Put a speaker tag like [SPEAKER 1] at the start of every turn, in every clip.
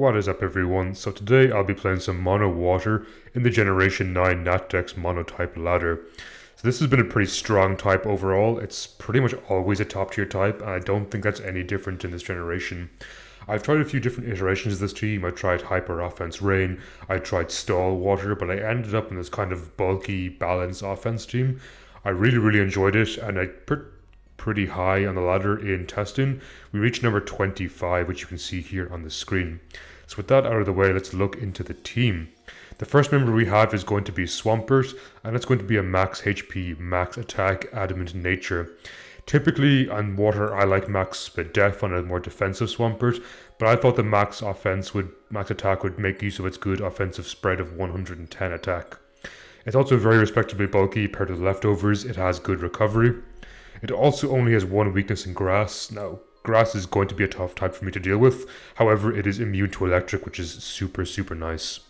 [SPEAKER 1] What is up everyone? So today I'll be playing some Mono Water in the Generation 9 NatDex Monotype ladder. So this has been a pretty strong type overall. It's pretty much always a top tier type, and I don't think that's any different in this generation. I've tried a few different iterations of this team. I tried Hyper Offense Rain, I tried Stall Water, but I ended up in this kind of bulky balance offense team. I really enjoyed it, and I pretty high on the ladder in testing. We reached number 25, which you can see here on the screen. So with that out of the way, let's look into the team. The first member we have is going to be Swampert, and it's going to be a max HP, max attack, adamant nature. Typically on water, I like max Spadef on a more defensive Swampert, but I thought the max attack would make use of its good offensive spread of 110 attack. It's also very respectably bulky paired to the leftovers. It has good recovery. It also only has one weakness in grass. Now, grass is going to be a tough type for me to deal with. However, it is immune to electric, which is super nice.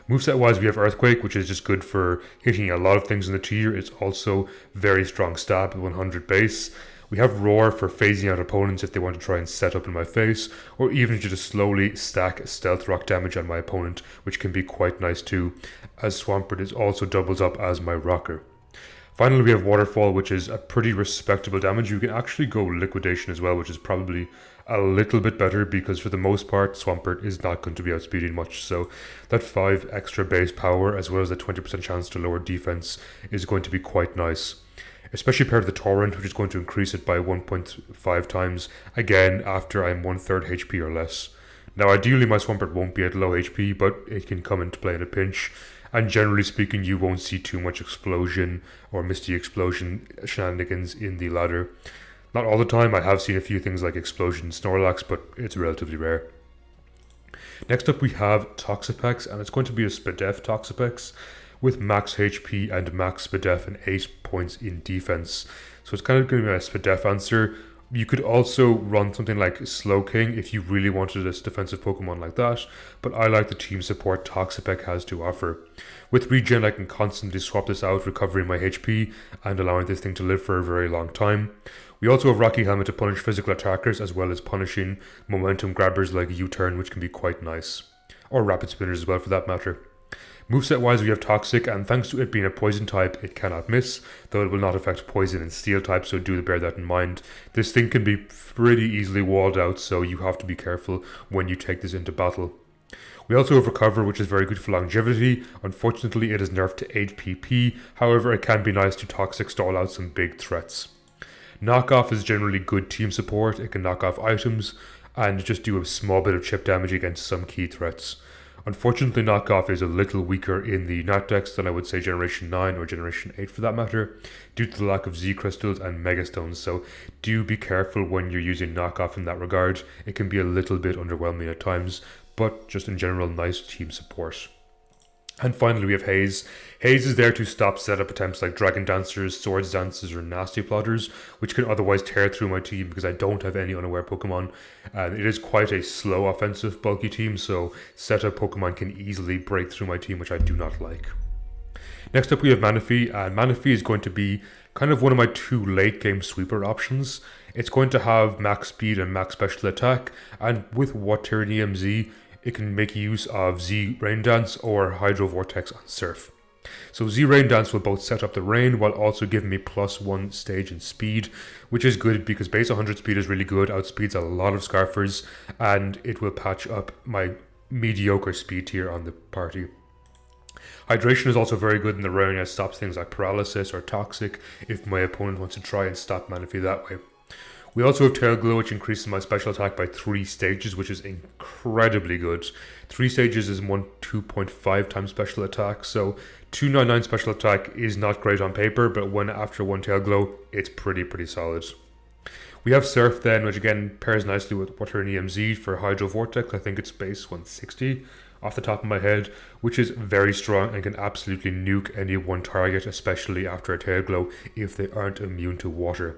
[SPEAKER 1] Moveset wise, we have Earthquake, which is just good for hitting a lot of things in the tier. It's also very strong stab at 100 base. We have Roar for phasing out opponents if they want to try and set up in my face, or even to just slowly stack Stealth Rock damage on my opponent, which can be quite nice too, as Swampert also doubles up as my rocker. Finally, we have Waterfall, which is a pretty respectable damage. You can actually go Liquidation as well, which is probably a little bit better because for the most part, Swampert is not going to be outspeeding much. So that 5 extra base power as well as a 20% chance to lower defense is going to be quite nice. Especially paired to the Torrent, which is going to increase it by 1.5 times, again after I'm 1/3 HP or less. Now ideally my Swampert won't be at low HP, but it can come into play in a pinch. And generally speaking, you won't see too much explosion or Misty Explosion shenanigans in the ladder. Not all the time. I have seen a few things like Explosion Snorlax, but it's relatively rare. Next up we have Toxapex, and it's going to be a Spadef Toxapex with max HP and max Spadef and 8 points in defense. So it's kind of going to be a Spadef answer. You could also run something like Slowking if you really wanted a defensive Pokemon like that, but I like the team support Toxapex has to offer. With regen, I can constantly swap this out, recovering my HP and allowing this thing to live for a very long time. We also have Rocky Helmet to punish physical attackers as well as punishing momentum grabbers like U-Turn, which can be quite nice. Or Rapid Spinners as well for that matter. Moveset wise, we have Toxic, and thanks to it being a poison type, it cannot miss, though it will not affect poison and steel type, so do bear that in mind. This thing can be pretty easily walled out, so you have to be careful when you take this into battle. We also have Recover, which is very good for longevity. Unfortunately, it is nerfed to 8 PP, however it can be nice to Toxic stall out some big threats. Knockoff is generally good team support. It can knock off items and just do a small bit of chip damage against some key threats. Unfortunately, Knockoff is a little weaker in the NatDex than I would say Generation 9 or Generation 8 for that matter, due to the lack of Z Crystals and Megastones, so do be careful when you're using Knockoff in that regard. It can be a little bit underwhelming at times, but just in general, nice team support. And finally we have Haze. Haze is there to stop setup attempts like Dragon Dancers, Swords Dancers, or Nasty Plotters, which can otherwise tear through my team because I don't have any unaware Pokemon. And it is quite a slow offensive bulky team, so setup Pokemon can easily break through my team, which I do not like. Next up we have Manaphy, and Manaphy is going to be kind of one of my 2 late game sweeper options. It's going to have max speed and max special attack, and with Water EMZ, it can make use of Z Rain Dance or Hydro Vortex on Surf. So Z Rain Dance will both set up the rain while also giving me +1 stage in speed, which is good because base 100 speed is really good, outspeeds a lot of Scarfers, and it will patch up my mediocre speed tier on the party. Hydration is also very good in the rain as it stops things like Paralysis or Toxic if my opponent wants to try and stop Manaphy that way. We also have Tail Glow, which increases my special attack by 3 stages, which is incredibly good. 3 stages is 2.5 times special attack, so 299 special attack is not great on paper, but when after 1 Tail Glow, it's pretty solid. We have Surf then, which again pairs nicely with Water and EMZ for Hydro Vortex. I think it's base 160 off the top of my head, which is very strong and can absolutely nuke any one target, especially after a Tail Glow if they aren't immune to water.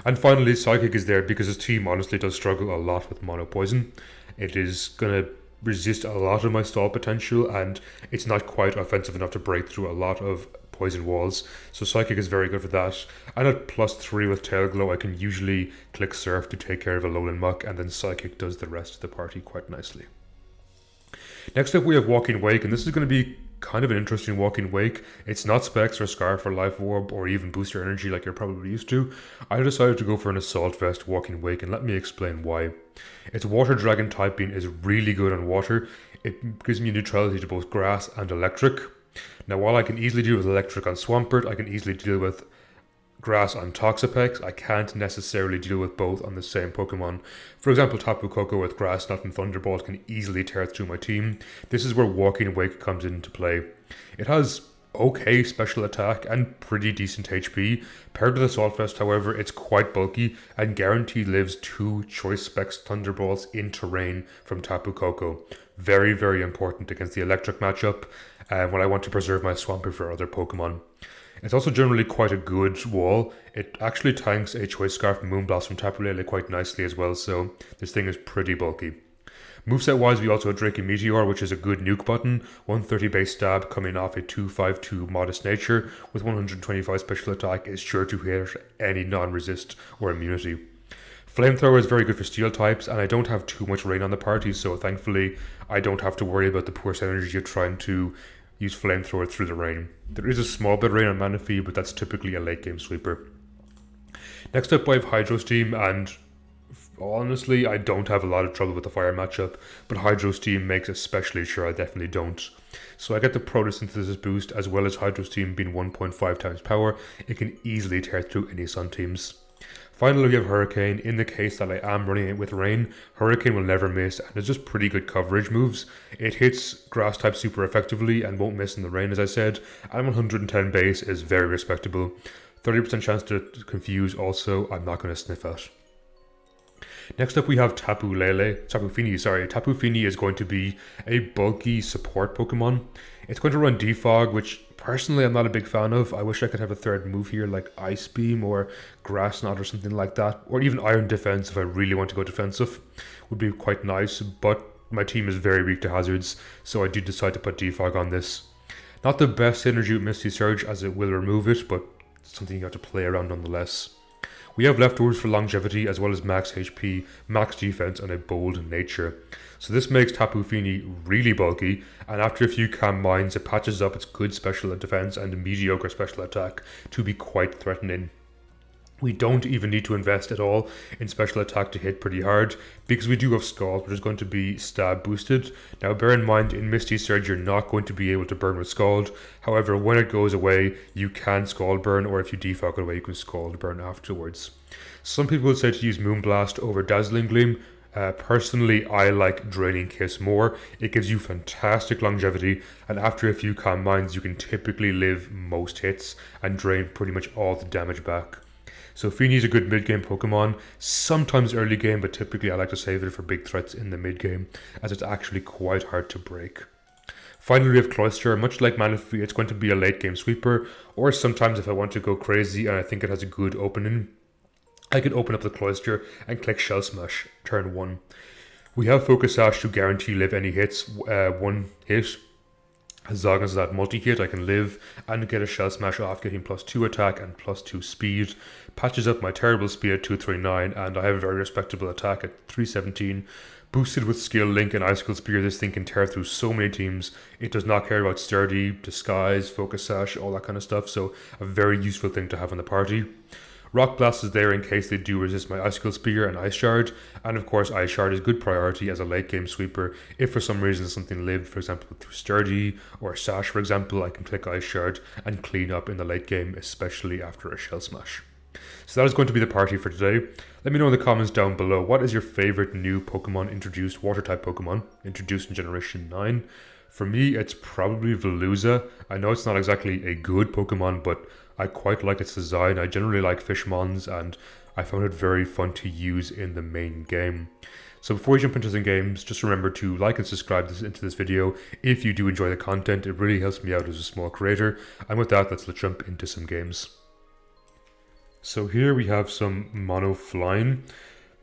[SPEAKER 1] And finally, Psychic is there because his team honestly does struggle a lot with Mono Poison. It is going to resist a lot of my stall potential, and it's not quite offensive enough to break through a lot of poison walls, so Psychic is very good for that. And at +3 with Tail Glow, I can usually click Surf to take care of a Alolan Muck, and then Psychic does the rest of the party quite nicely. Next up we have Walking Wake, and this is going to be kind of an interesting Walking Wake. It's not Specs or Scarf or Life Orb or even Booster Energy like you're probably used to. I decided to go for an Assault Vest Walking Wake, and let me explain why. Its Water Dragon typing is really good on water. It gives me neutrality to both Grass and Electric. Now while I can easily deal with Electric on Swampert, I can easily deal with Grass on Toxapex. I can't necessarily deal with both on the same Pokemon. For example, Tapu Koko with Grass Knot and Thunderbolt can easily tear through my team. This is where Walking Wake comes into play. It has okay special attack and pretty decent HP. Paired with Assault Vest, however, it's quite bulky and guaranteed lives 2 Choice Specs Thunderbolts in terrain from Tapu Koko. Very, very important against the Electric matchup when I want to preserve my Swampert for other Pokemon. It's also generally quite a good wall. It actually tanks a Choice Scarf and Moonblast from Tapu Lele quite nicely as well, so this thing is pretty bulky. Moveset wise, we also have Drake and Meteor, which is a good nuke button, 130 base stab coming off a 252 modest nature, with 125 special attack is sure to hit any non-resist or immunity. Flamethrower is very good for steel types, and I don't have too much rain on the party, so thankfully I don't have to worry about the poor synergy of trying to use Flamethrower through the rain. There is a small bit of rain on Manaphy, but that's typically a late game sweeper. Next up I have Hydro Steam, and honestly I don't have a lot of trouble with the fire matchup, but Hydro Steam makes especially sure I definitely don't. So I get the Photosynthesis boost as well as Hydro Steam being 1.5 times power. It can easily tear through any Sun teams. Finally, we have Hurricane. In the case that I am running it with Rain, Hurricane will never miss, and it's just pretty good coverage moves. It hits Grass type super effectively and won't miss in the rain, as I said, and 110 base is very respectable. 30% chance to confuse also, I'm not going to sniff at. Next up we have Tapu Fini. Tapu Fini is going to be a bulky support Pokemon. It's going to run Defog, which personally I'm not a big fan of. I wish I could have a third move here like Ice Beam or Grass Knot or something like that. Or even Iron Defense if I really want to go defensive. Would be quite nice, but my team is very weak to hazards, so I do decide to put Defog on this. Not the best synergy with Misty Surge as it will remove it, but it's something you have to play around nonetheless. We have leftovers for longevity as well as max HP, max defense, and a bold nature. So this makes Tapu Fini really bulky, and after a few calm minds it patches up its good special defense and mediocre special attack to be quite threatening. We don't even need to invest at all in special attack to hit pretty hard, because we do have Scald, which is going to be stab boosted. Now bear in mind, in Misty Surge you're not going to be able to burn with Scald. However, when it goes away, you can Scald burn, or if you defog it away, you can Scald burn afterwards. Some people would say to use Moonblast over Dazzling Gleam. Personally, I like Draining Kiss more. It gives you fantastic longevity, and after a few calm minds, you can typically live most hits and drain pretty much all the damage back. So Fini is a good mid-game Pokemon, sometimes early game, but typically I like to save it for big threats in the mid-game, as it's actually quite hard to break. Finally, we have Cloyster. Much like Manaphy, it's going to be a late game sweeper, or sometimes if I want to go crazy and I think it has a good opening, I can open up the Cloyster and click Shell Smash, turn 1. We have Focus Sash to guarantee live any hits, 1 hit. As long as that multi-hit, I can live and get a Shell Smash off, getting +2 attack and +2 speed. Patches up my terrible speed at 239, and I have a very respectable attack at 317. Boosted with Skill Link and Icicle Spear, this thing can tear through so many teams. It does not care about Sturdy, Disguise, Focus Sash, all that kind of stuff, so a very useful thing to have in the party. Rock Blast is there in case they do resist my Icicle Spear and Ice Shard, and of course Ice Shard is good priority as a late game sweeper. If for some reason something lived, for example through Sturdy or Sash for example, I can click Ice Shard and clean up in the late game, especially after a Shell Smash. So that is going to be the party for today. Let me know in the comments down below, what is your favourite new Pokemon introduced, water type Pokemon, introduced in Generation 9? For me, it's probably Veluza. I know it's not exactly a good Pokemon, but I quite like its design. I generally like Fishmons, and I found it very fun to use in the main game. So before we jump into some games, just remember to like and subscribe into this video if you do enjoy the content. It really helps me out as a small creator. And with that, let's jump into some games. So here we have some Mono Flying.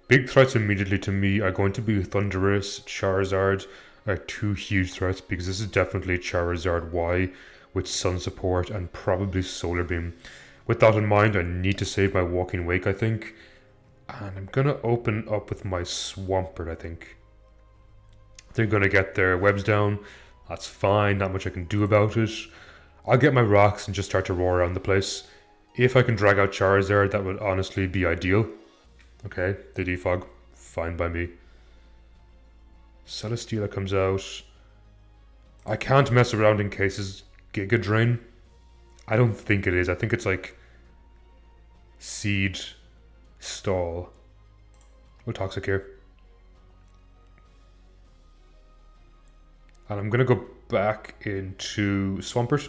[SPEAKER 1] Big threats immediately to me are going to be Thundurus, Charizard, are 2 huge threats, because this is definitely Charizard Y with Sun support and probably Solar Beam. With that in mind, I need to save my Walking Wake, I think. And I'm going to open up with my Swampert, I think. They're going to get their webs down. That's fine, not much I can do about it. I'll get my rocks and just start to roar around the place. If I can drag out Charizard, that would honestly be ideal. Okay, they defog. Fine by me. Celesteela comes out. I can't mess around in case it's Giga Drain. I don't think it is. I think it's like Seed Stall. Oh, Toxic here. And I'm going to go back into Swampert.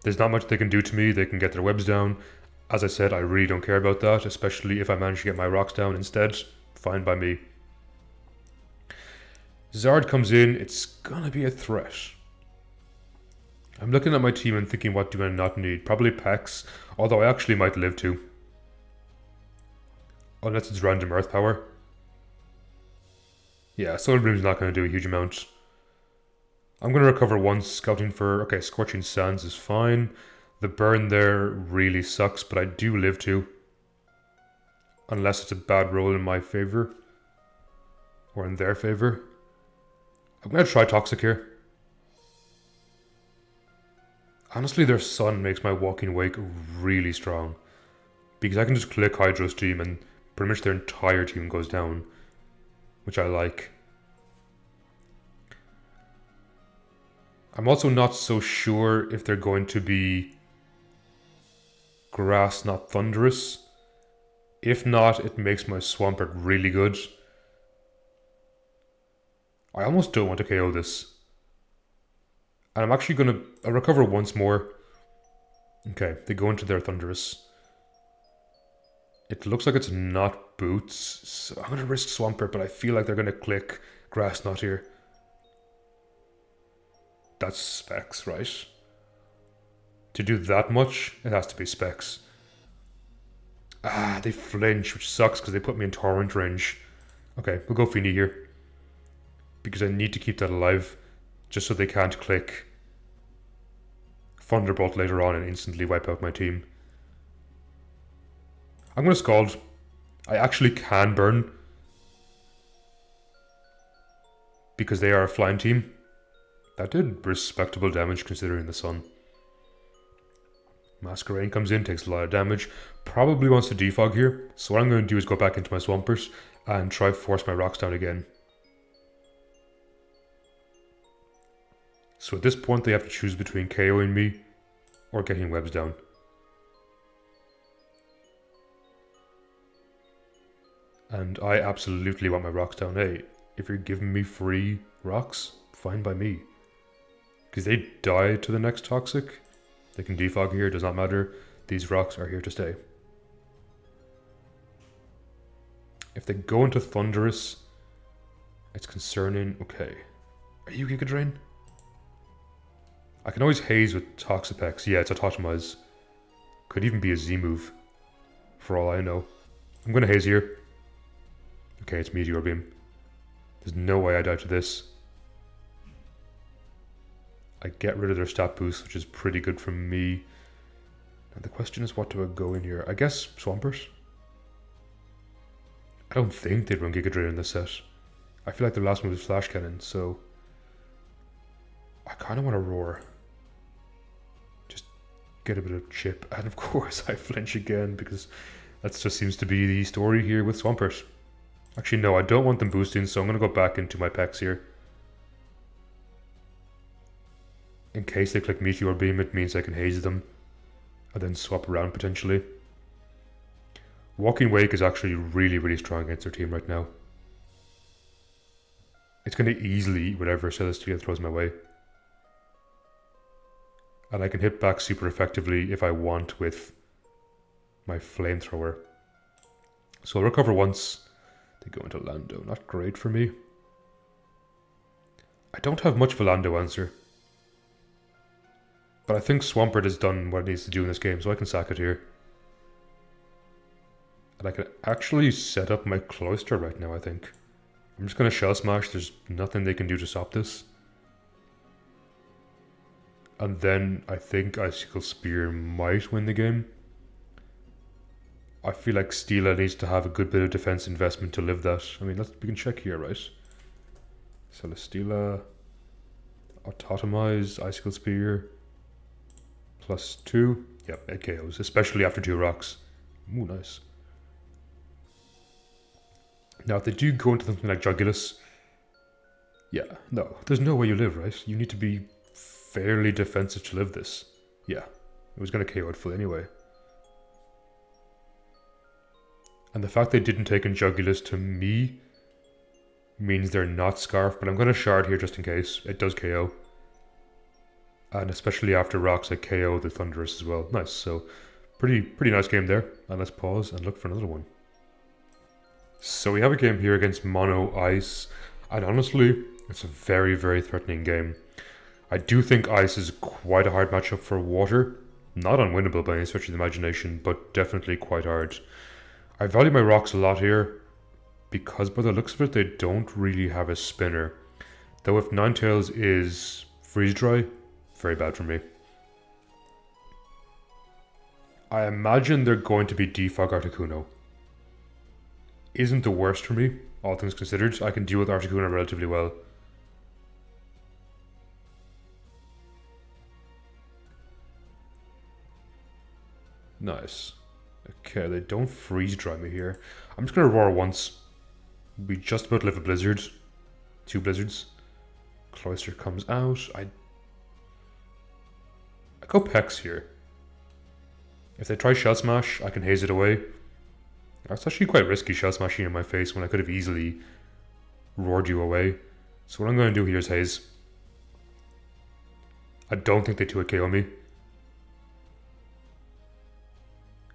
[SPEAKER 1] There's not much they can do to me. They can get their webs down. As I said, I really don't care about that, especially if I manage to get my rocks down instead. Fine by me. Zard comes in. It's going to be a threat. I'm looking at my team and thinking, what do I not need? Probably Pex, although I actually might live to. Unless it's random Earth Power. Yeah, Solar Bloom's not going to do a huge amount. I'm going to recover once, scouting for... Okay, Scorching Sands is fine. The burn there really sucks, but I do live to. Unless it's a bad roll in my favor. Or in their favor. I'm going to try Toxic here. Honestly, their Sun makes my Walking Wake really strong. Because I can just click Hydro Steam and pretty much their entire team goes down. Which I like. I'm also not so sure if they're going to be Grass, not Thunderous. If not, it makes my Swampert really good. I almost don't want to KO this. And I'm actually going to recover once more. Okay, they go into their Thunderous. It looks like it's not Boots, so I'm going to risk Swampert, but I feel like they're going to click Grass Knot here. That's Specs, right? To do that much, it has to be Specs. Ah, they flinch, which sucks because they put me in Torrent range. Okay, we'll go Feeny here. Because I need to keep that alive, just so they can't click Thunderbolt later on and instantly wipe out my team. I'm going to Scald. I actually can burn. Because they are a flying team. That did respectable damage considering the sun. Masquerain comes in, takes a lot of damage. Probably wants to defog here. So what I'm going to do is go back into my Swampert and try force my rocks down again. So at this point they have to choose between KOing me or getting webs down. And I absolutely want my rocks down. Hey, if you're giving me free rocks, fine by me. Because they die to the next Toxic. They can defog here, does not matter. These rocks are here to stay. If they go into Thunderous, it's concerning. Okay. Are you Giga Drain? I can always haze with Toxapex. Yeah, it's a Totemize. Could even be a Z move. For all I know. I'm going to haze here. Okay, it's Meteor Beam. There's no way I die to this. I get rid of their stat boost, which is pretty good for me. And the question is, what do I go in here? I guess Swampert? I don't think they'd run Giga Drain in this set. I feel like their last move is Flash Cannon, so I kind of want to roar. Just get a bit of chip. And of course I flinch again, because that just seems to be the story here with Swampert. Actually, no, I don't want them boosting, so I'm going to go back into my Pex here. In case they click Meteor Beam, it means I can haze them. And then swap around potentially. Walking Wake is actually really, really strong against their team right now. It's going to easily eat whatever Celesteela throws my way. And I can hit back super effectively if I want with my Flamethrower. So I'll recover once. They go into Lando. Not great for me. I don't have much of a Lando answer. But I think Swampert has done what it needs to do in this game, so I can sack it here. And I can actually set up my Cloyster right now, I think. I'm just going to Shell Smash. There's nothing they can do to stop this. And then I think Icicle Spear might win the game. I feel like Steela needs to have a good bit of defense investment to live that. I mean, we can check here, right? Celesteela. Autotomize, Icicle Spear. +2. Yep, it KOs, especially after 2 rocks. Ooh, nice. Now, if they do go into something like Jugulus, yeah, no, there's no way you live, right? You need to be fairly defensive to live this. Yeah, it was going to KO it full anyway. And the fact they didn't take in Jugulus to me means they're not Scarf, but I'm going to Shard here just in case. It does KO. And especially after rocks, I KO the Thunderous as well. Nice, so pretty nice game there. And let's pause and look for another one. So we have a game here against Mono Ice, and honestly, it's a very threatening game. I do think Ice is quite a hard matchup for Water. Not unwinnable by any stretch of the imagination, but definitely quite hard. I value my rocks a lot here, because by the looks of it, they don't really have a spinner. Though if Ninetales is Freeze Dry, very bad for me. I imagine they're going to be Defog Articuno. Isn't the worst for me, all things considered. I can deal with Articuno relatively well. Nice. Okay, they don't Freeze Dry me here. I'm just going to Roar once. We just about live a Blizzard. 2 Blizzards. Cloister comes out. I go Pex here. If they try Shell Smash, I can haze it away. That's actually quite risky, Shell Smashing in my face when I could have easily roared you away. So what I'm going to do here is haze. I don't think they 2-hit KO me.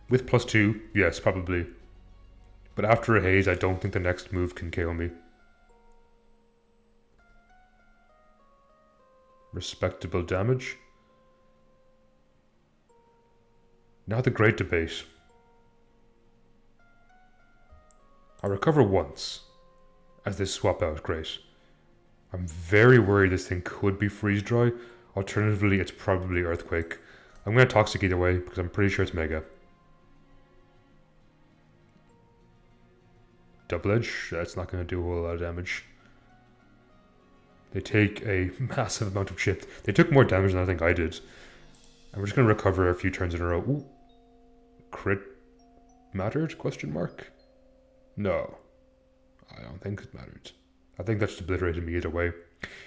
[SPEAKER 1] With +2, yes, probably. But after a haze, I don't think the next move can KO me. Respectable damage. Now the great debate. I recover once as they swap out, great. I'm very worried this thing could be Freeze Dry. Alternatively, it's probably Earthquake. I'm going to Toxic either way because I'm pretty sure it's Mega. Double Edge, that's not going to do a whole lot of damage. They take a massive amount of chip. They took more damage than I think I did. And we're just going to recover a few turns in a row. Ooh. Crit mattered? Question mark? No. I don't think it mattered. I think that just obliterated me either way.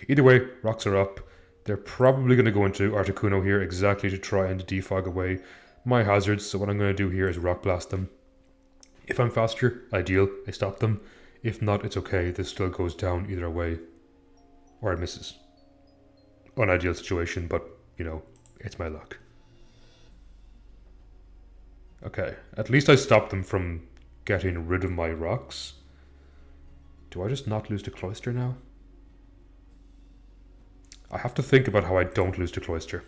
[SPEAKER 1] Either way, rocks are up. They're probably going to go into Articuno here exactly to try and defog away my hazards. So what I'm going to do here is Rock Blast them. If I'm faster, ideal, I stop them. If not, it's okay. This still goes down either way. Or it misses. Unideal situation, but, you know, it's my luck. Okay, at least I stopped them from getting rid of my rocks. Do I just not lose to Cloister now? I have to think about how I don't lose to Cloister.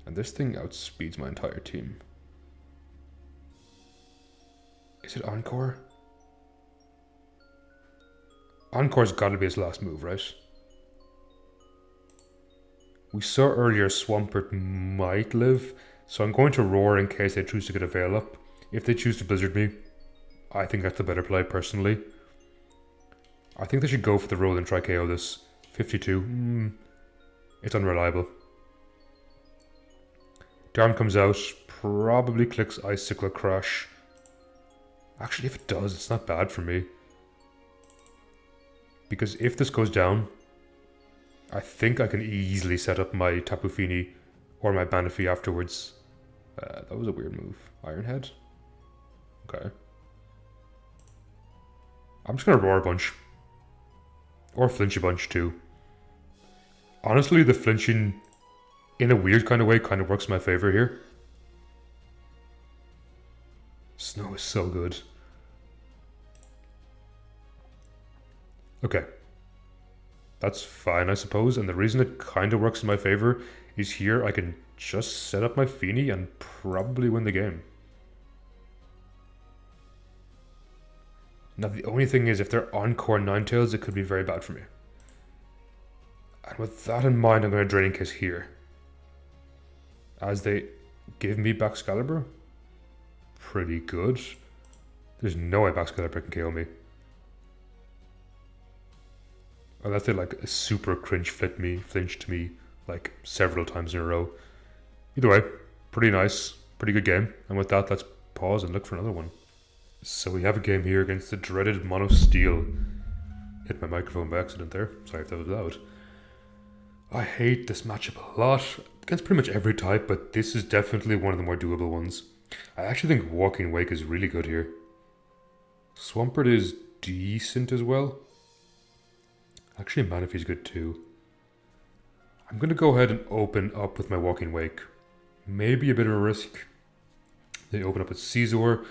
[SPEAKER 1] And this thing outspeeds my entire team. Is it Encore? Encore's gotta be his last move, right? We saw earlier Swampert might live, so I'm going to Roar in case they choose to get a Veil up. If they choose to Blizzard me, I think that's the better play personally. I think they should go for the roll and try KO this. 52. It's unreliable. Darm comes out, probably clicks Icicle Crash. Actually, if it does, it's not bad for me. Because if this goes down, I think I can easily set up my Tapu Fini or my Banafi afterwards. That was a weird move. Ironhead? Okay. I'm just gonna Roar a bunch. Or flinch a bunch too. Honestly, the flinching in a weird kind of way kind of works in my favor here. Snow is so good. Okay. That's fine, I suppose, and the reason it kind of works in my favor is here I can just set up my Fini and probably win the game. Now the only thing is if they're Encore Ninetales, it could be very bad for me. And with that in mind, I'm going to Draining Kiss here. As they give me Baxcalibur. Pretty good. There's no way Baxcalibur can KO me. Unless they like super cringe flinched me like several times in a row. Either way, pretty nice, pretty good game. And with that, let's pause and look for another one. So we have a game here against the dreaded Mono Steel. Hit my microphone by accident there. Sorry if that was loud. I hate this matchup a lot against pretty much every type, but this is definitely one of the more doable ones. I actually think Walking Wake is really good here. Swampert is decent as well. Actually, Manaphy's good too. I'm going to go ahead and open up with my Walking Wake. Maybe a bit of a risk. They open up with Caesar.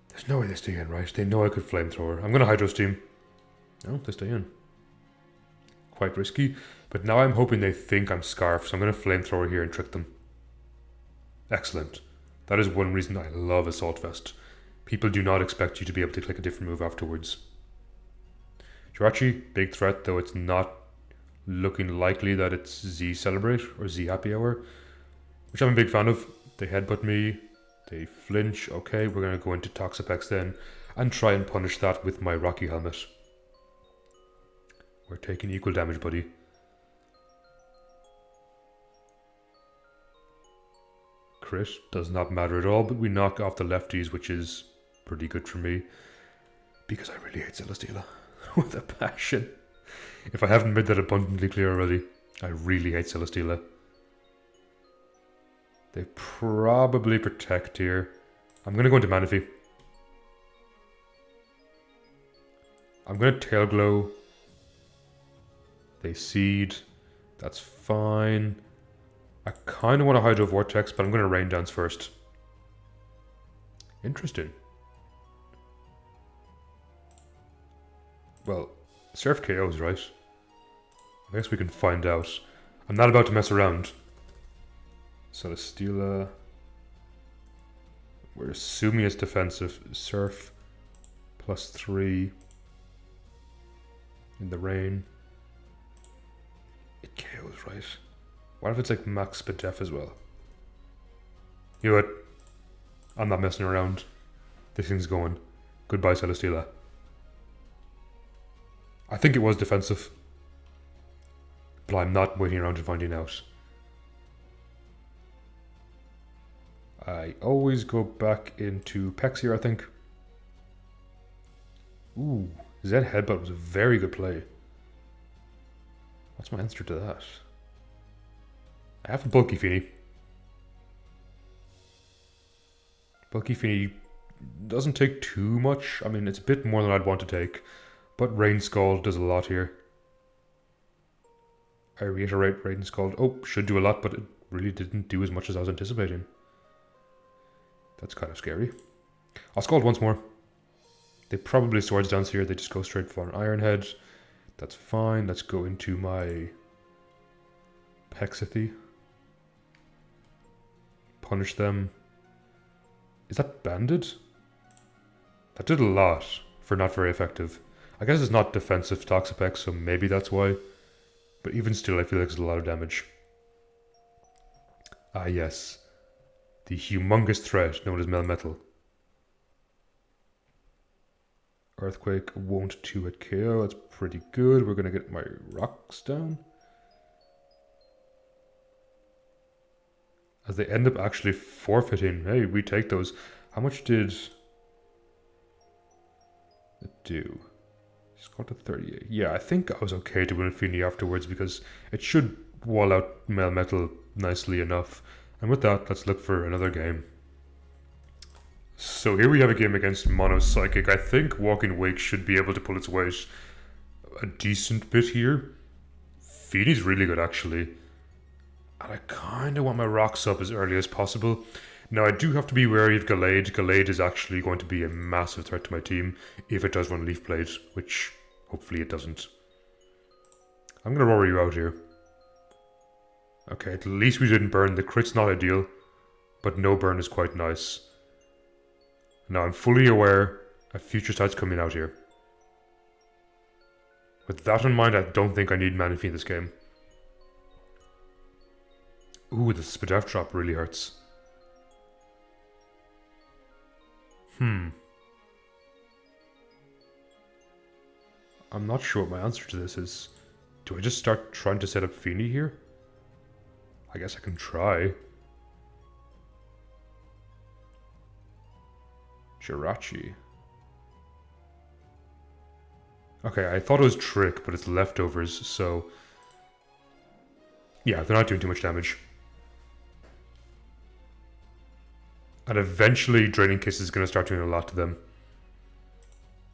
[SPEAKER 1] There's no way they stay in, right? They know I could Flamethrower. I'm going to Hydro Steam. No, they stay in. Quite risky. But now I'm hoping they think I'm Scarf, so I'm going to Flamethrower here and trick them. Excellent. That is one reason I love Assault Vest. People do not expect you to be able to click a different move afterwards. Jirachi, big threat, though it's not looking likely that it's Z Celebrate or Z Happy Hour, which I'm a big fan of. They headbutt me, they flinch. Okay, we're going to go into Toxapex then and try and punish that with my Rocky Helmet. We're taking equal damage, buddy. Crit does not matter at all, but we knock off the lefties, which is pretty good for me because I really hate Celesteela with a passion. If I haven't made that abundantly clear already, I really hate Celesteela. They probably protect here. I'm going to go into Manaphy. I'm going to Tail Glow. They Seed. That's fine. I kind of want to Hydro Vortex, but I'm going to Rain Dance first. Interesting. Well, Surf KOs, right? I guess we can find out. I'm not about to mess around. Celesteela. We're assuming it's defensive. Surf. +3. In the rain. It KOs, right? What if it's like max spit def as well? You know what? I'm not messing around. This thing's going. Goodbye, Celesteela. I think it was defensive. But I'm not waiting around and finding out. I always go back into Pex here, I think. Ooh, Zen Headbutt was a very good play. What's my answer to that? I have a Bulky Feeny. Bulky Feeny doesn't take too much. I mean, it's a bit more than I'd want to take. But Rain Scald does a lot here. I reiterate, Rain Scald, should do a lot, but it really didn't do as much as I was anticipating. That's kind of scary. I'll Scald once more. They probably Swords Dance here. They just go straight for an Iron Head. That's fine. Let's go into my Pexathy. Punish them. Is that banded? That did a lot for not very effective. I guess it's not defensive Toxapex, so maybe that's why. But even still, I feel like it's a lot of damage. Ah yes. The humongous threat known as Melmetal. Earthquake won't 2-hit KO. That's pretty good. We're going to get my rocks down. As they end up actually forfeiting. Hey, we take those. How much did it do? It's got to 38. Yeah, I think I was okay to win a Feeny afterwards because it should wall out Melmetal nicely enough. And with that, let's look for another game. So here we have a game against Mono Psychic. I think Walking Wake should be able to pull its weight a decent bit here. Feeny's really good, actually. And I kind of want my rocks up as early as possible. Now, I do have to be wary of Gallade. Gallade is actually going to be a massive threat to my team if it does run Leaf Blade, which hopefully it doesn't. I'm going to worry you out here. Okay, at least we didn't burn. The crit's not ideal, but no burn is quite nice. Now, I'm fully aware of future sights coming out here. With that in mind, I don't think I need Manaphy in this game. Ooh, the Spadef drop really hurts. I'm not sure what my answer to this is. Do I just start trying to set up Feeny here? I guess I can try. Jirachi. Okay, I thought it was Trick, but it's leftovers, so... yeah, they're not doing too much damage. And eventually, Draining Kiss is going to start doing a lot to them.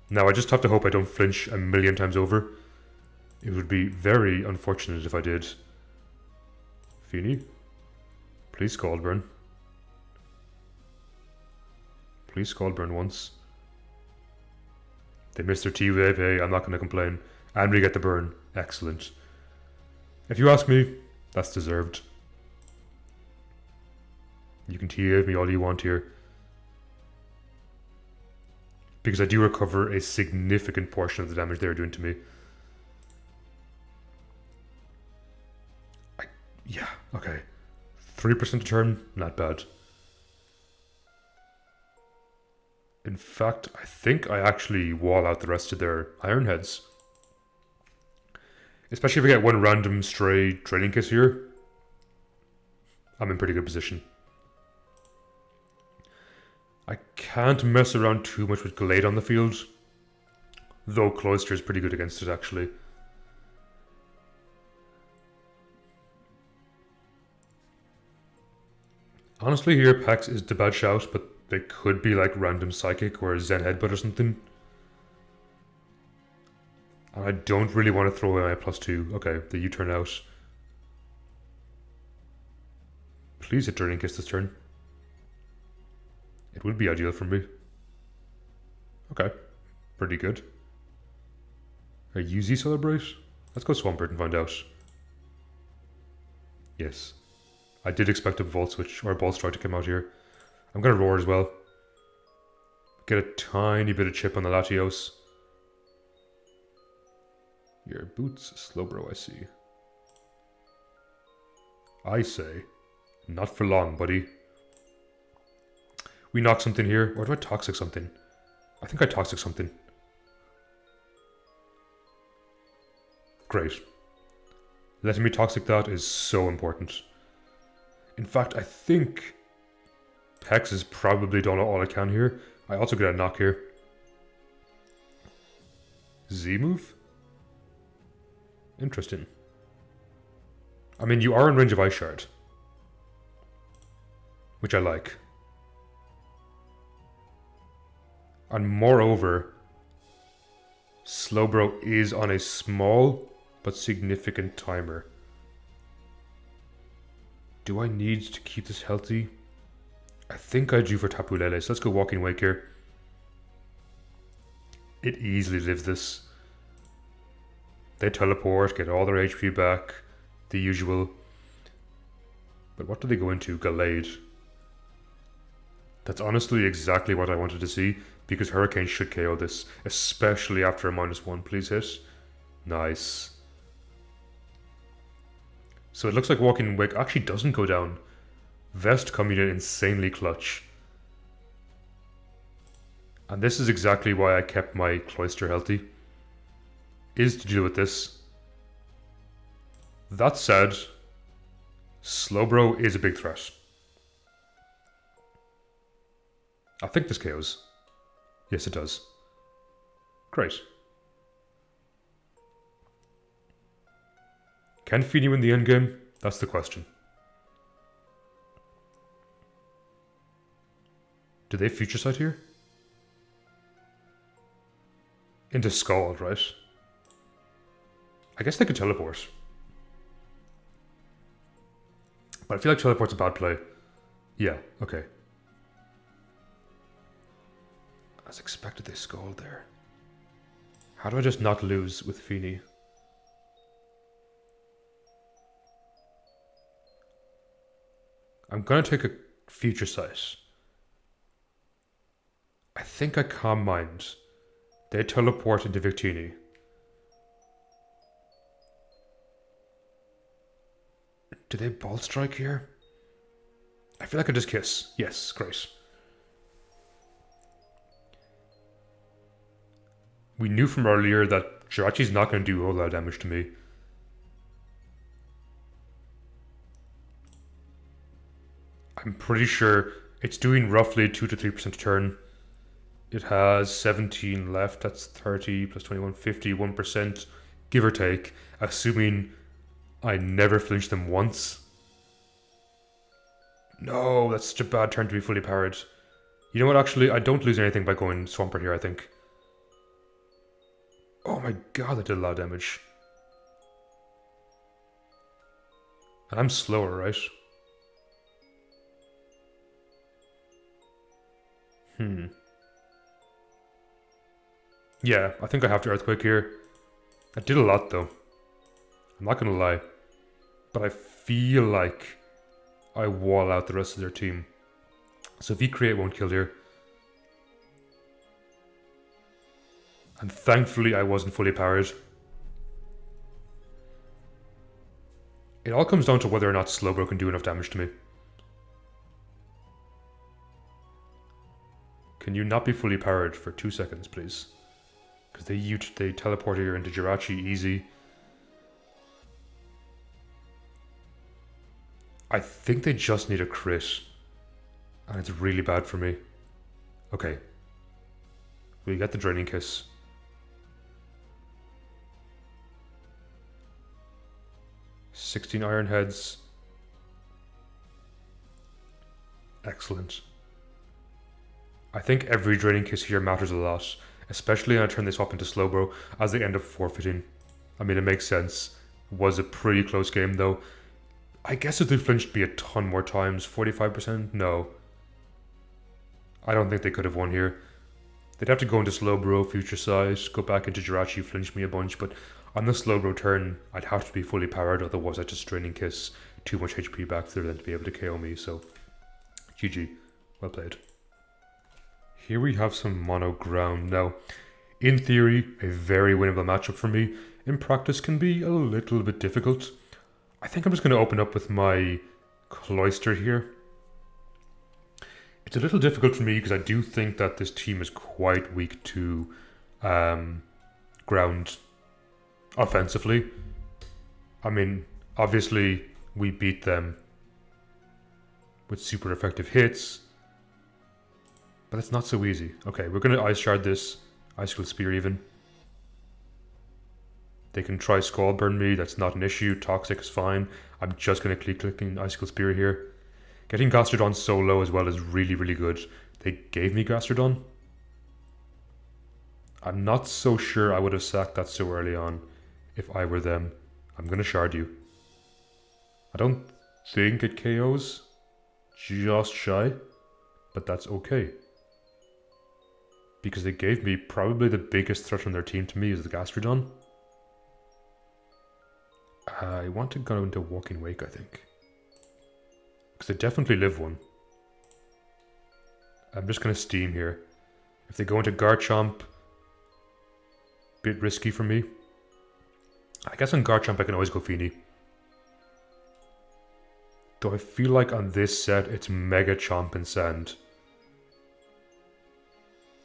[SPEAKER 1] Now, I just have to hope I don't flinch a million times over. It would be very unfortunate if I did. Feeny? Please Scald Burn. Please Scald Burn once. They missed their T-Wave, hey, I'm not going to complain. And we get the burn. Excellent. If you ask me, that's deserved. You can T-Wave me all you want here. Because I do recover a significant portion of the damage they're doing to me. Yeah, okay. 3% a turn, not bad. In fact, I think I actually wall out the rest of their Iron Heads. Especially if I get one random stray Draining Kiss here. I'm in pretty good position. I can't mess around too much with Glade on the field. Though Cloyster is pretty good against it, actually. Honestly, here, Pex is the bad shout, but they could be like random Psychic or Zen Headbutt or something. And I don't really want to throw away my +2. Okay, the U-turn out. Please hit Draining Kiss this turn. It would be ideal for me. Okay, pretty good. A UZ Celebrate? Let's go Swampert and find out. Yes. I did expect a Volt Switch or a Bolt Strike to come out here. I'm going to Roar as well. Get a tiny bit of chip on the Latios. Your boots, Slowbro, I see. I say, not for long, buddy. We knock something here, or do I Toxic something? I think I Toxic something. Great. Letting me Toxic that is so important. In fact, I think Pex has probably done all I can here. I also get a knock here. Z move? Interesting. I mean, you are in range of Ice Shard. Which I like. And moreover, Slowbro is on a small but significant timer. Do I need to keep this healthy? I think I do for Tapu Lele, so let's go Walking Wake here. It easily lives this. They teleport, get all their HP back, the usual. But what do they go into? Gallade. That's honestly exactly what I wanted to see, because Hurricane should KO this, especially after a -1. Please hit. Nice. So it looks like Walking Wake actually doesn't go down. Vest coming in insanely clutch. And this is exactly why I kept my Cloyster healthy. Is to deal with this. That said, Slowbro is a big threat. I think this KOs. Yes, it does. Great. Can Feeny win the endgame? That's the question. Do they Future Sight here? Into Scald, right? I guess they could teleport. But I feel like teleport's a bad play. Yeah, okay. As expected, they Scald there. How do I just not lose with Feeny? I'm gonna take a Future Sight. I think I Calm Mind. They teleport into Victini. Do they Bolt Strike here? I feel like I just Kiss. Yes, great. We knew from earlier that Jirachi's not going to do a whole lot of damage to me. I'm pretty sure it's doing roughly 2 to 3% a turn. It has 17 left, that's 30 plus 21, 51%, give or take, assuming I never flinch them once. No, that's such a bad turn to be fully powered. You know what, actually, I don't lose anything by going Swampert here, I think. Oh my god, that did a lot of damage. And I'm slower, right? Yeah, I think I have to Earthquake here. I did a lot though. I'm not gonna lie. But I feel like I wall out the rest of their team. So V-Create won't kill here. And thankfully I wasn't fully powered. It all comes down to whether or not Slowbro can do enough damage to me. Can you not be fully powered for 2 seconds, please? Because they teleport here into Jirachi easy. I think they just need a crit. And it's really bad for me. Okay. We get the Draining Kiss. $16 Iron Heads. Excellent. I think every Draining Kiss here matters a lot. Especially when I turn this up into Slowbro, as they end up forfeiting. I mean, it makes sense. Was a pretty close game though. I guess if they flinched me a ton more times, 45%? No. I don't think they could have won here. They'd have to go into Slowbro, Future Sight, go back into Jirachi, flinch me a bunch, but on the Slowbro turn, I'd have to be fully powered, otherwise I'd just Draining Kiss too much HP back through them to be able to KO me, so GG. Well played. Here we have some mono ground. Now, in theory, a very winnable matchup for me. In practice can be a little bit difficult. I think I'm just going to open up with my Cloyster here. It's a little difficult for me because I do think that this team is quite weak to ground offensively. I mean, obviously we beat them with super effective hits, but it's not so easy. Okay, we're going to Ice Shard this, Icicle Spear even. They can try Scald Burn me, that's not an issue. Toxic is fine. I'm just going to keep clicking Icicle Spear here. Getting Gastrodon so low as well is really, really good. They gave me Gastrodon. I'm not so sure I would have sacked that so early on if I were them. I'm going to Shard you. I don't think it KOs. Just shy. But that's okay. Because they gave me probably the biggest threat on their team to me is the Gastrodon. I want to go into Walking Wake, I think. Because they definitely live one. I'm just going to Steam here. If they go into Garchomp, bit risky for me. I guess on Garchomp I can always go Feeny. Though I feel like on this set it's Mega Chomp and Sand.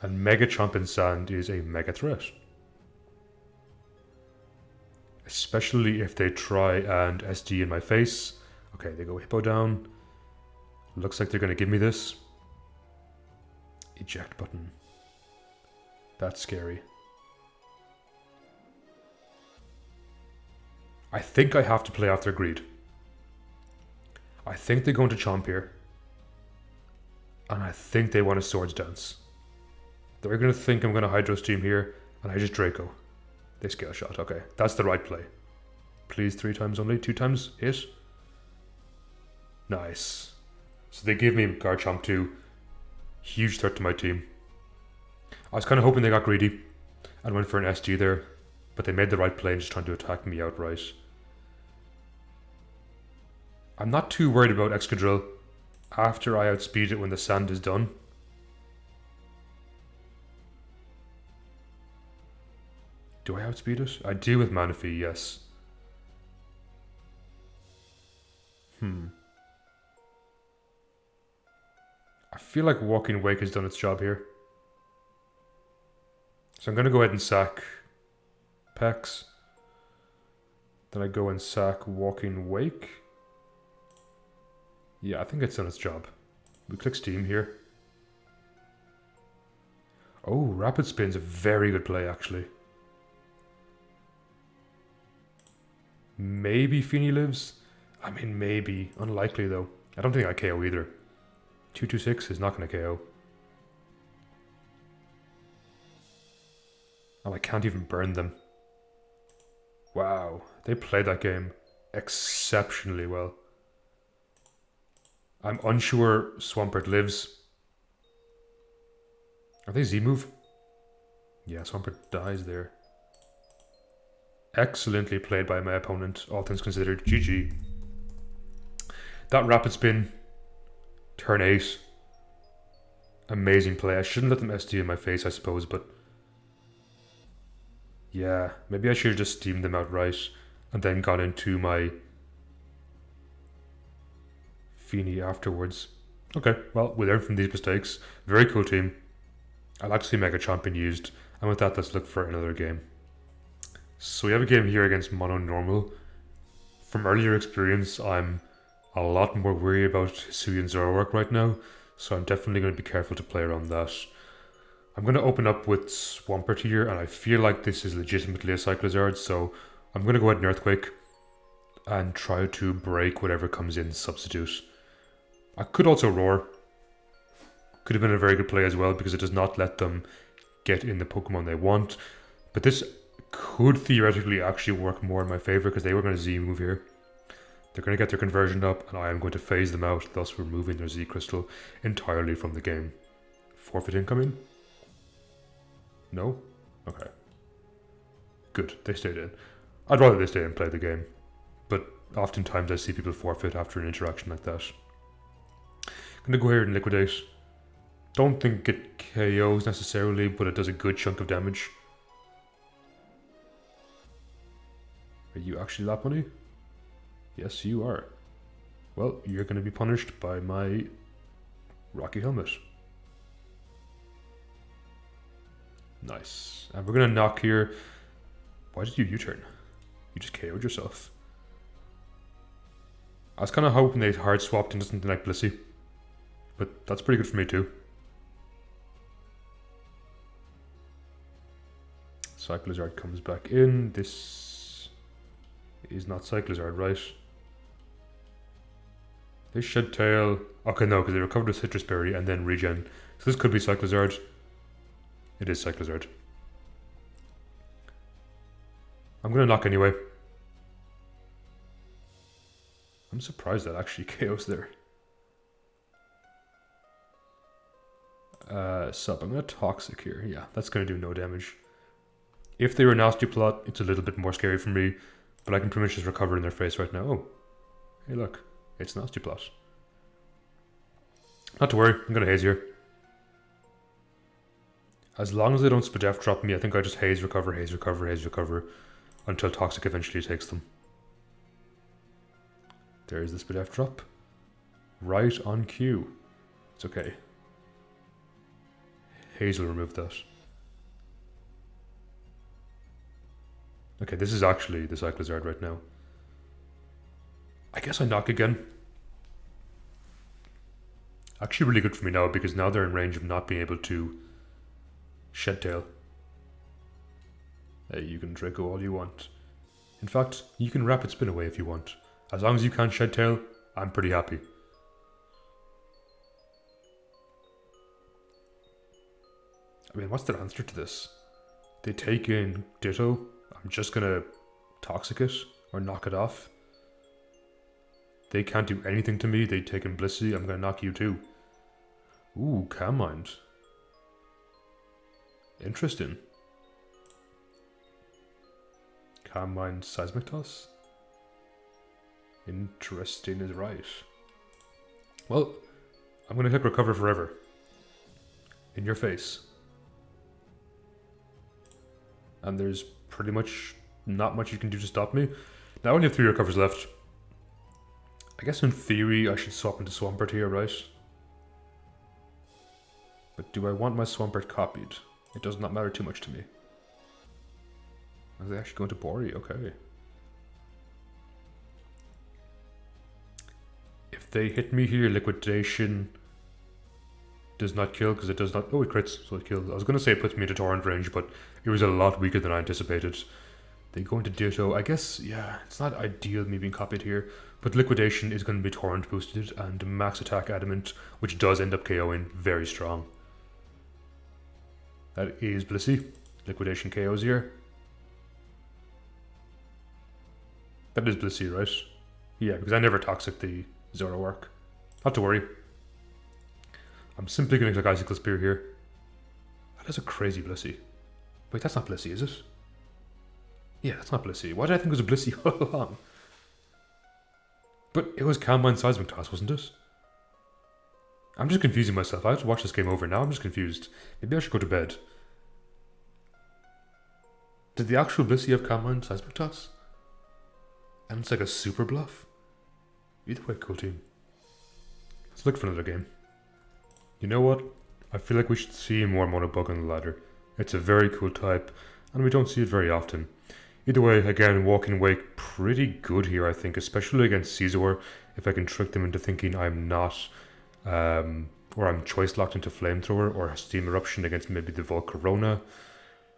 [SPEAKER 1] And Mega Chomp and Sand is a mega threat. Especially if they try and SD in my face. Okay, they go Hippo down. Looks like they're going to give me this. Eject button. That's scary. I think I have to play off their greed. I think they're going to Chomp here. And I think they want a Swords Dance. They're going to think I'm going to Hydro Steam here, and I just Draco. They Scale Shot, okay. That's the right play. Please 3 times only, 2 times, hit. Nice. So they give me Garchomp too. Huge threat to my team. I was kind of hoping they got greedy and went for an SG there, but they made the right play and just trying to attack me outright. I'm not too worried about Excadrill after I outspeed it when the sand is done. Do I outspeed it? I do with Manaphy, yes. I feel like Walking Wake has done its job here. So I'm going to go ahead and sack Apex. Then I go and sack Walking Wake. Yeah, I think it's done its job. We click Steam here. Oh, Rapid Spin's a very good play, actually. Maybe Feeny lives? I mean, maybe. Unlikely, though. I don't think I KO either. 226 is not going to KO. Oh, I can't even burn them. Wow, they played that game exceptionally well. I'm unsure Swampert lives. Are they Z-move? Yeah, Swampert dies there. Excellently played by my opponent, all things considered. GG. That Rapid Spin, turn 8. Amazing play. I shouldn't let them SD in my face, I suppose, but... yeah, maybe I should have just steamed them outright and then gone into my Feeny afterwards. Okay, well, we learned from these mistakes. Very cool team. I'd like to see Mega Champion used. And with that, let's look for another game. So we have a game here against Mono Normal. From earlier experience, I'm a lot more worried about Hisuian Zoroark right now, so I'm definitely going to be careful to play around that. I'm going to open up with Swampert here, and I feel like this is legitimately a Cyclizard, so I'm going to go ahead and Earthquake and try to break whatever comes in substitute. I could also Roar. Could have been a very good play as well, because it does not let them get in the Pokemon they want. But this could theoretically actually work more in my favor, because they were going to Z-move here. They're going to get their conversion up, and I am going to phase them out, thus removing their Z-Crystal entirely from the game. Forfeit incoming? No? Okay. Good, they stayed in. I'd rather they stay and play the game. But oftentimes I see people forfeit after an interaction like that. Gonna go here and liquidate. Don't think it KOs necessarily, but it does a good chunk of damage. Are you actually Lap Money? Yes, you are. Well, you're gonna be punished by my Rocky Helmet. Nice. And we're gonna knock here. Why did you U-turn? You just KO'd yourself. I was kind of hoping they hard swapped into something like Blissey. But that's pretty good for me too. Cyclizard comes back in. This is not Cyclizard, right? They Shed Tail. Okay, no, because they recovered a Citrus Berry and then regen. So this could be Cyclizard. It is Cyclizard. I'm gonna knock anyway. I'm surprised that actually KO's there. Sup, I'm gonna Toxic here. Yeah, that's gonna do no damage. If they were Nasty Plot, it's a little bit more scary for me, but I can pretty much just recover in their face right now. Oh, hey look, it's Nasty Plot. Not to worry, I'm gonna Haze here. As long as they don't Spadef drop me, I think I just Haze recover, Haze recover, Haze recover, until Toxic eventually takes them. There's the Spadef drop. Right on cue. It's okay. Haze will remove that. Okay, this is actually the Cyclizard right now. I guess I knock again. Actually really good for me now, because now they're in range of not being able to Shed Tail. Hey, you can Draco all you want. In fact, you can Rapid Spin away if you want. As long as you can't Shed Tail, I'm pretty happy. I mean, what's their answer to this? They take in Ditto. I'm just gonna Toxic it or knock it off. They can't do anything to me. They take in Blissey. I'm gonna knock you too. Ooh, Calm Mind. Interesting. Calm Mind Seismic Toss? Interesting is right. Well, I'm gonna click Recover Forever. In your face. And there's pretty much not much you can do to stop me. Now I only have 3 recovers left. I guess in theory I should swap into Swampert here, right? But do I want my Swampert copied? It does not matter too much to me. Are they actually going to Bori? Okay. If they hit me here, Liquidation does not kill because it does not... Oh, it crits, so it kills. I was going to say it puts me into torrent range, but it was a lot weaker than I anticipated. They go into Ditto. I guess, yeah, it's not ideal me being copied here, but Liquidation is going to be torrent boosted, and Max Attack Adamant, which does end up KOing, very strong. That is Blissey. Liquidation KOs here. That is Blissey, right? Yeah, because I never Toxic the Zoroark. Not to worry. I'm simply going to click Icicle Spear here. That is a crazy Blissey. Wait, that's not Blissey, is it? Yeah, that's not Blissey. Why did I think it was a Blissey all along? But it was Calm Mind Seismic Toss, wasn't it? I'm just confusing myself. I have to watch this game over now. I'm just confused. Maybe I should go to bed. Did the actual Blissey have Calm Mind Seismic Toss? And it's like a super bluff? Either way, cool team. Let's look for another game. You know what? I feel like we should see more Monobug on the ladder. It's a very cool type, and we don't see it very often. Either way, again, Walking Wake, pretty good here, I think, especially against Scizor, if I can trick them into thinking I'm not, or I'm choice locked into Flamethrower or Steam Eruption against maybe the Volcarona.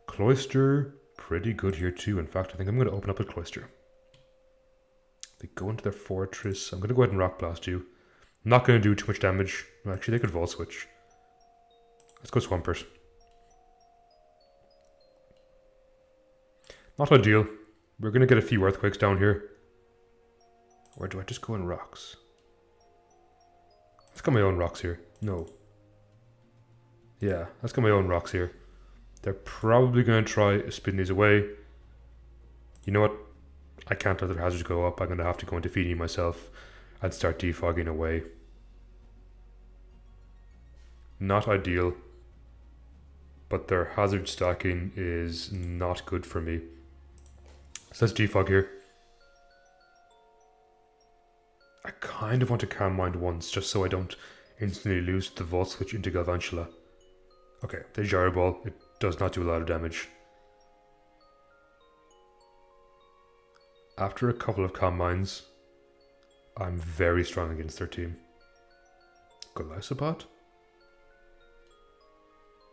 [SPEAKER 1] Cloyster, pretty good here too. In fact, I think I'm going to open up a Cloyster. They go into their Fortress. I'm going to go ahead and Rock Blast you. Not going to do too much damage. Actually, they could Volt Switch. Let's go Swampert. Not ideal. We're going to get a few Earthquakes down here. Or do I just go in Rocks? Let's get my own Rocks here. No. Yeah, let's get my own Rocks here. They're probably going to try spin these away. You know what? I can't let their hazards go up. I'm going to have to go into Feeding myself and start defogging away. Not ideal. But their hazard stacking is not good for me. So let's defog here. I kind of want to Calm Mind once, just so I don't instantly lose the Volt Switch into Galvantula. Okay, they Gyro Ball. It does not do a lot of damage. After a couple of Calm Minds, I'm very strong against their team. Golisopod?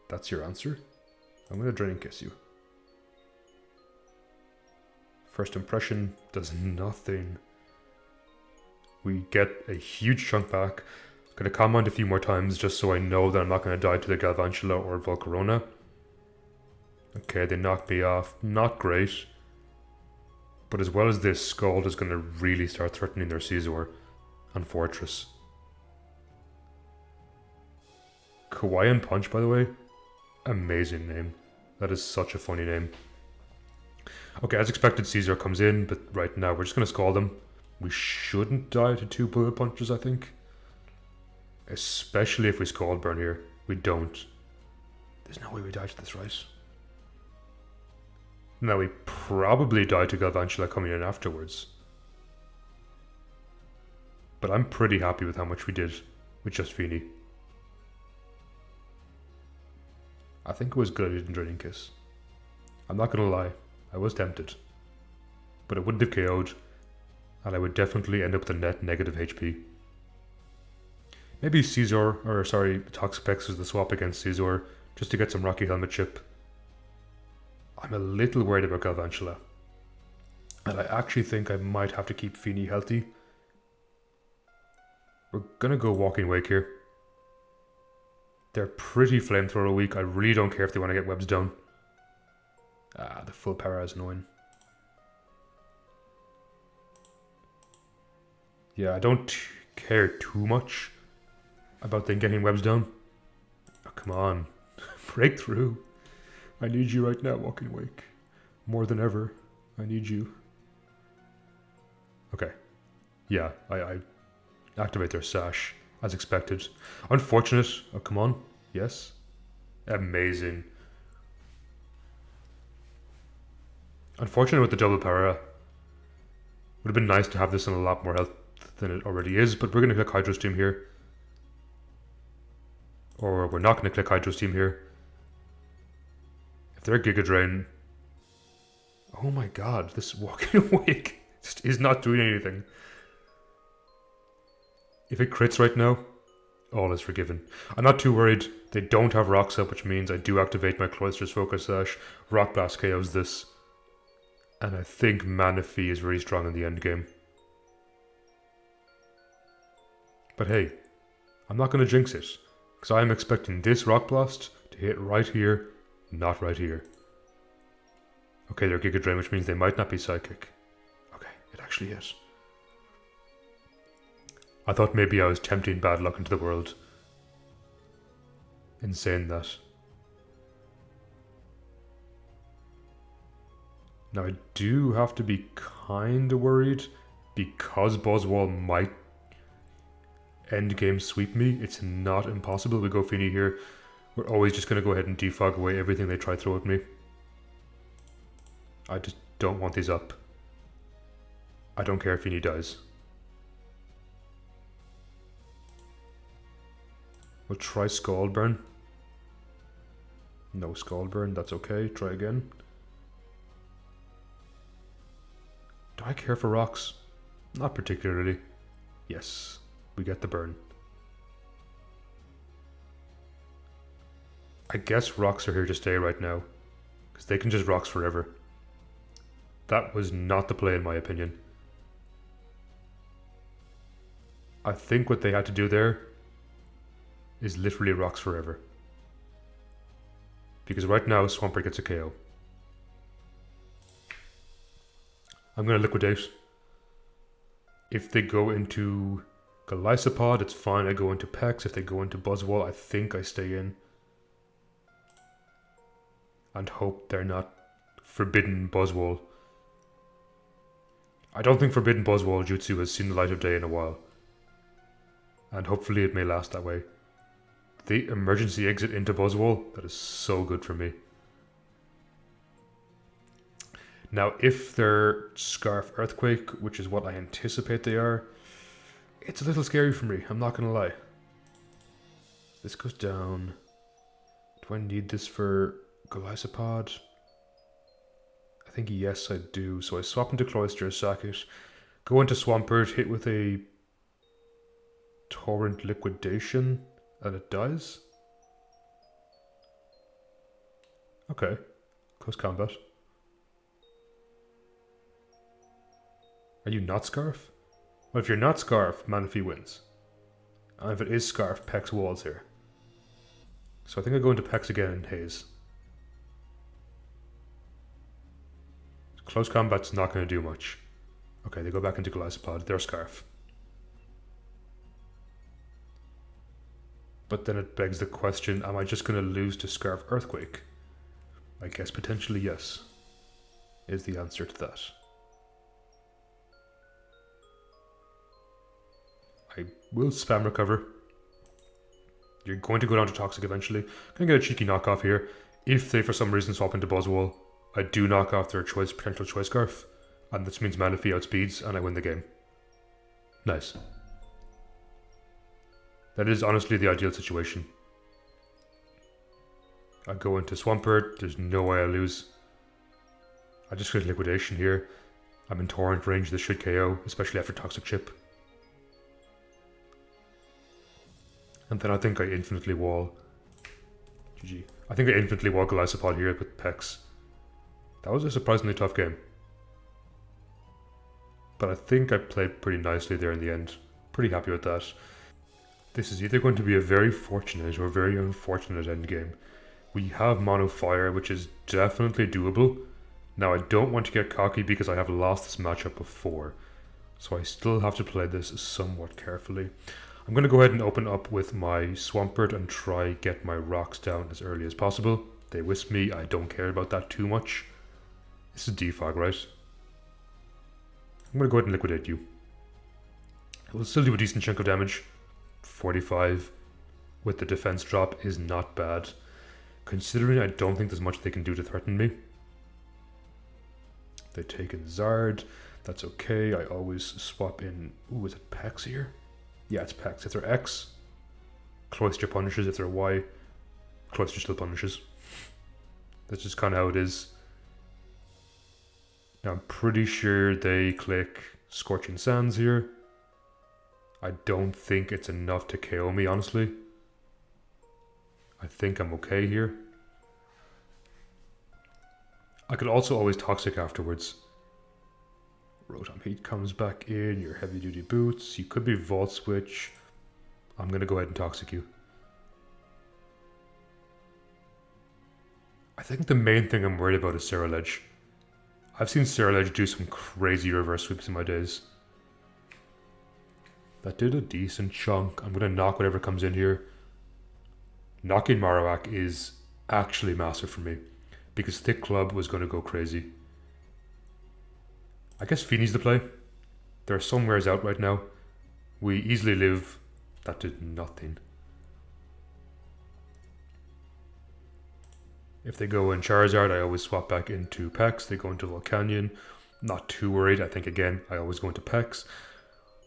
[SPEAKER 1] That's your answer? I'm going to Draining Kiss you. First Impression does nothing. We get a huge chunk back. I'm going to Calm Mind a few more times just so I know that I'm not going to die to the Galvantula or Volcarona. Okay, they knocked me off. Not great. But as well as this, Scald is going to really start threatening their Scizor and Fortress. Kawaiian Punch, by the way. Amazing name. That is such a funny name. Okay, as expected, Scizor comes in, but right now we're just going to Scald him. We shouldn't die to 2 Bullet Punches, I think. Especially if we Scald Burn here. We don't. There's no way we die to this, right? Now we probably die to Galvantula coming in afterwards. But I'm pretty happy with how much we did with just Feeny. I think it was good I didn't Draining Kiss. I'm not gonna lie, I was tempted. But it wouldn't have KO'd, and I would definitely end up with a net negative HP. Maybe Scizor, or sorry, Toxapex is the swap against Scizor, just to get some Rocky Helmet chip. I'm a little worried about Galvantula. And I actually think I might have to keep Feeny healthy. We're gonna go Walking Wake here. They're pretty Flamethrower weak. I really don't care if they want to get webs down. Ah, the full power is annoying. Yeah, I don't care too much about them getting webs down. Oh, come on. Breakthrough. I need you right now, Walking Wake. More than ever. I need you. Okay. Yeah, I activate their Sash, as expected. Unfortunate. Oh, come on. Yes. Amazing. Unfortunate with the double para. Would have been nice to have this in a lot more health than it already is, but we're going to click Hydro Steam here. Or we're not going to click Hydro Steam here. If they're Giga Drain, Oh my god, this walking awake just is not doing anything. If it crits right now, all is forgiven. I'm not too worried. They don't have rocks up, which means I do activate my Cloister's Focus Sash. Rock Blast KOs this. And I think Manaphy is really strong in the end game. But hey, I'm not going to jinx it. Because I am expecting this Rock Blast to hit right here, not right here. Okay, they're Giga Drain, which means they might not be Psychic. Okay, it actually is. I thought maybe I was tempting bad luck into the world in saying that. Now I do have to be kinda worried because Buzzwole might endgame sweep me. It's not impossible. We go Feeny here. We're always just gonna go ahead and defog away everything they try to throw at me. I just don't want these up. I don't care if Feeny dies. We'll try Scald Burn. No Scald Burn, that's okay. Try again. Do I care for rocks? Not particularly. Yes, we get the burn. I guess rocks are here to stay right now, because they can just rocks forever. That was not the play in my opinion. I think what they had to do there is literally rocks forever. Because right now Swampert gets a KO. I'm going to liquidate. If they go into Golisopod, it's fine. I go into Pex. If they go into Buzzwole, I think I stay in. And hope they're not Forbidden Buzzwole. I don't think Forbidden Buzzwole Jutsu has seen the light of day in a while. And hopefully it may last that way. The emergency exit into Buzzwole, that is so good for me. Now, if they're Scarf Earthquake, which is what I anticipate they are, it's a little scary for me, I'm not going to lie. This goes down. Do I need this for Golisopod? I think yes, I do. So I swap into Cloister, sack it, go into Swampert, hit with a Torrent Liquidation, and it dies? Okay. Close combat. Are you not Scarf? Well, if you're not Scarf, Manaphy wins. And if it is Scarf, Pex walls here. So I think I go into Pex again in Haze. Close combat's not going to do much. Okay, they go back into Golisopod. They're Scarf. But then it begs the question, am I just going to lose to Scarf Earthquake? I guess potentially yes, is the answer to that. I will spam recover. You're going to go down to Toxic eventually. Gonna get a cheeky knockoff here. If they for some reason swap into Buzzwole, I do knock off their potential Choice Scarf. And this means Manaphy outspeeds and I win the game. Nice. That is honestly the ideal situation. I go into Swampert, there's no way I lose. I just get Liquidation here. I'm in Torrent range, this should KO, especially after Toxic Chip. And then I think I infinitely wall. GG. I think I infinitely wall Golisopod here with Pex. That was a surprisingly tough game. But I think I played pretty nicely there in the end. Pretty happy with that. This is either going to be a very fortunate or very unfortunate endgame. We have Mono Fire, which is definitely doable. Now I don't want to get cocky because I have lost this matchup before. So I still have to play this somewhat carefully. I'm going to go ahead and open up with my Swampert and try get my rocks down as early as possible. They wisp me, I don't care about that too much. This is defog, right? I'm going to go ahead and liquidate you. We'll still do a decent chunk of damage. 45 with the defense drop is not bad. Considering I don't think there's much they can do to threaten me. They take in Zard. That's okay. I always swap in... Ooh, is it Pex here? Yeah, it's Pex. If they're X, Cloister punishes. If they're Y, Cloister still punishes. That's just kind of how it is. Now I'm pretty sure they click Scorching Sands here. I don't think it's enough to KO me, honestly. I think I'm okay here. I could also always Toxic afterwards. Rotom Heat comes back in, your heavy duty boots. You could be Volt Switch. I'm gonna go ahead and Toxic you. I think the main thing I'm worried about is Ceruledge. I've seen Ceruledge do some crazy reverse sweeps in my days. That did a decent chunk. I'm gonna knock whatever comes in here. Knocking Marowak is actually massive for me, because Thick Club was gonna go crazy. I guess Feeney's the play. There are some wares out right now. We easily live. That did nothing. If they go in Charizard, I always swap back into Pex. They go into Volcanion. Not too worried. I think, again, I always go into Pex.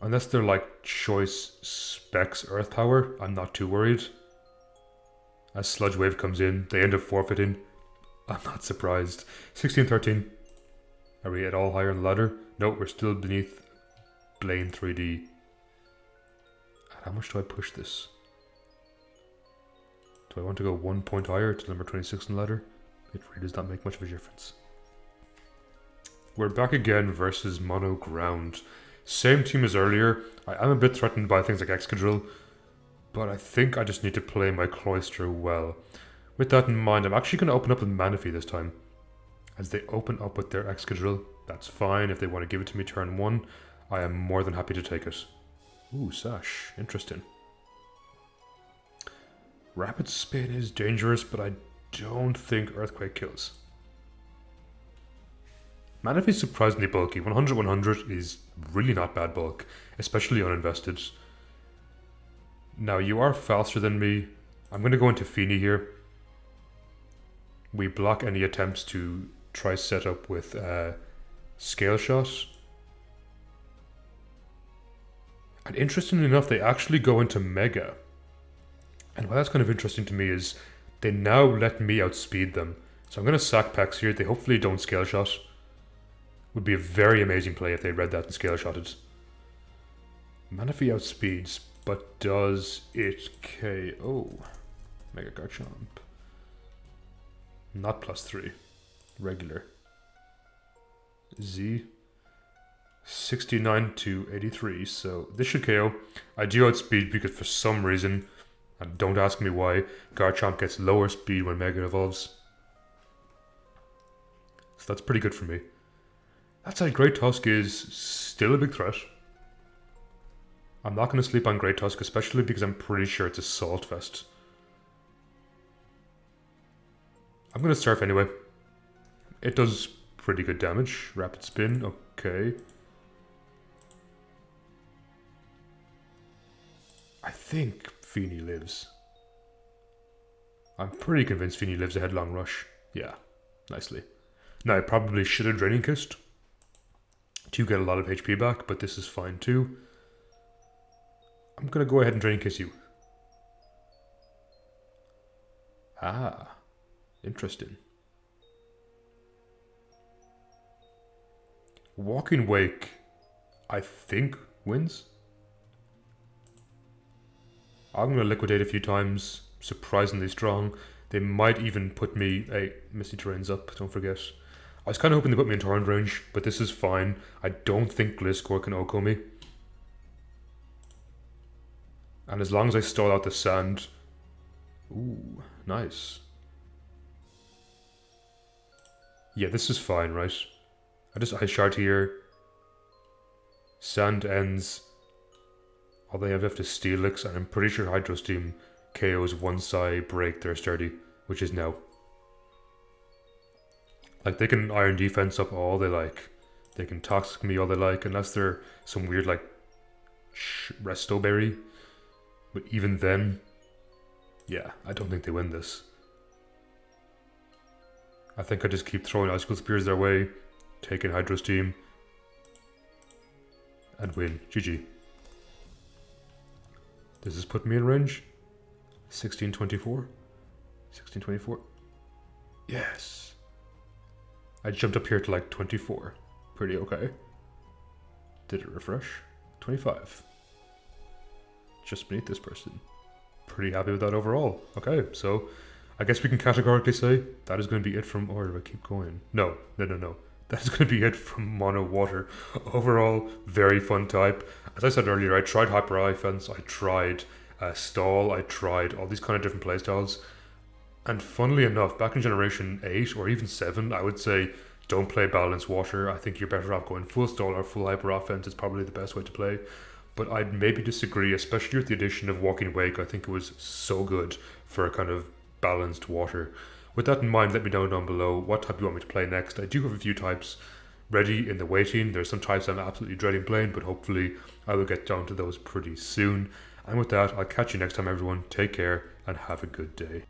[SPEAKER 1] Unless they're like Choice Specs Earth Power, I'm not too worried. As Sludge Wave comes in, they end up forfeiting. I'm not surprised. 16-13. Are we at all higher on the ladder? No, we're still beneath Blaine 3D. How much do I push this? Do I want to go 1 point higher to number 26 on the ladder? It really does not make much of a difference. We're back again versus Mono Ground. Same team as earlier. I am a bit threatened by things like Excadrill, but I think I just need to play my Cloyster well. With that in mind, I'm actually going to open up with Manaphy this time. As they open up with their Excadrill, that's fine. If they want to give it to me turn 1, I am more than happy to take it. Ooh, Sash. Interesting. Rapid Spin is dangerous, but I don't think Earthquake kills. Manaphy's surprisingly bulky. 100-100 is really not bad bulk, especially uninvested. Now, you are faster than me. I'm going to go into Feeney here. We block any attempts to try set up with Scale Shot. And interestingly enough, they actually go into Mega. And why that's kind of interesting to me is they now let me outspeed them. So I'm going to sack Pex here. They hopefully don't Scale Shot. Would be a very amazing play if they read that and Scale Shotted. Manaphy outspeeds, but does it KO? Mega Garchomp. Not +3. Regular. Z. 69-83, so this should KO. I do outspeed because for some reason, and don't ask me why, Garchomp gets lower speed when Mega evolves. So that's pretty good for me. That said, Great Tusk is still a big threat. I'm not going to sleep on Great Tusk, especially because I'm pretty sure it's a Salt Fest. I'm going to Surf anyway. It does pretty good damage. Rapid Spin, okay. I think Feeney lives. I'm pretty convinced Feeney lives a Headlong Rush. Yeah, nicely. Now I probably should have Draining Kissed to get a lot of HP back, but this is fine too. I'm gonna go ahead and Draining Kiss you. Ah, interesting. Walking Wake, I think, wins. I'm going to liquidate a few times, surprisingly strong. They might even put me... Hey, Misty Terrain's up, don't forget. I was kind of hoping they put me in torrent range, but this is fine. I don't think Gliscor can OHKO me. And as long as I stall out the sand... Ooh, nice. Yeah, this is fine, right? I just Ice Shard here. Sand ends. All they have left is Steelix, and I'm pretty sure Hydro Steam KOs once I break their Sturdy, which is now. Like, they can Iron Defense up all they like. They can Toxic me all they like, unless they're some weird, like, Resto Berry. But even then, yeah, I don't think they win this. I think I just keep throwing Icicle Spears their way, taking Hydro Steam, and win. GG. Does this put me in range? 16-24? 16-24? Yes. I jumped up here to like 24. Pretty okay. Did it refresh? 25. Just beneath this person. Pretty happy with that overall. Okay, so I guess we can categorically say that is going to be it from... Or do I keep going? No. That is going to be it from Mono Water. Overall, very fun type. As I said earlier, I tried Hyper Offense, I tried Stall, I tried all these kind of different playstyles. And funnily enough, back in Generation 8 or even 7, I would say don't play Balanced Water. I think you're better off going full Stall or full Hyper Offense is probably the best way to play. But I'd maybe disagree, especially with the addition of Walking Wake. I think it was so good for a kind of balanced water. With that in mind, let me know down below what type you want me to play next. I do have a few types ready in the waiting. There's some types I'm absolutely dreading playing, but hopefully I will get down to those pretty soon. And with that, I'll catch you next time, everyone. Take care and have a good day.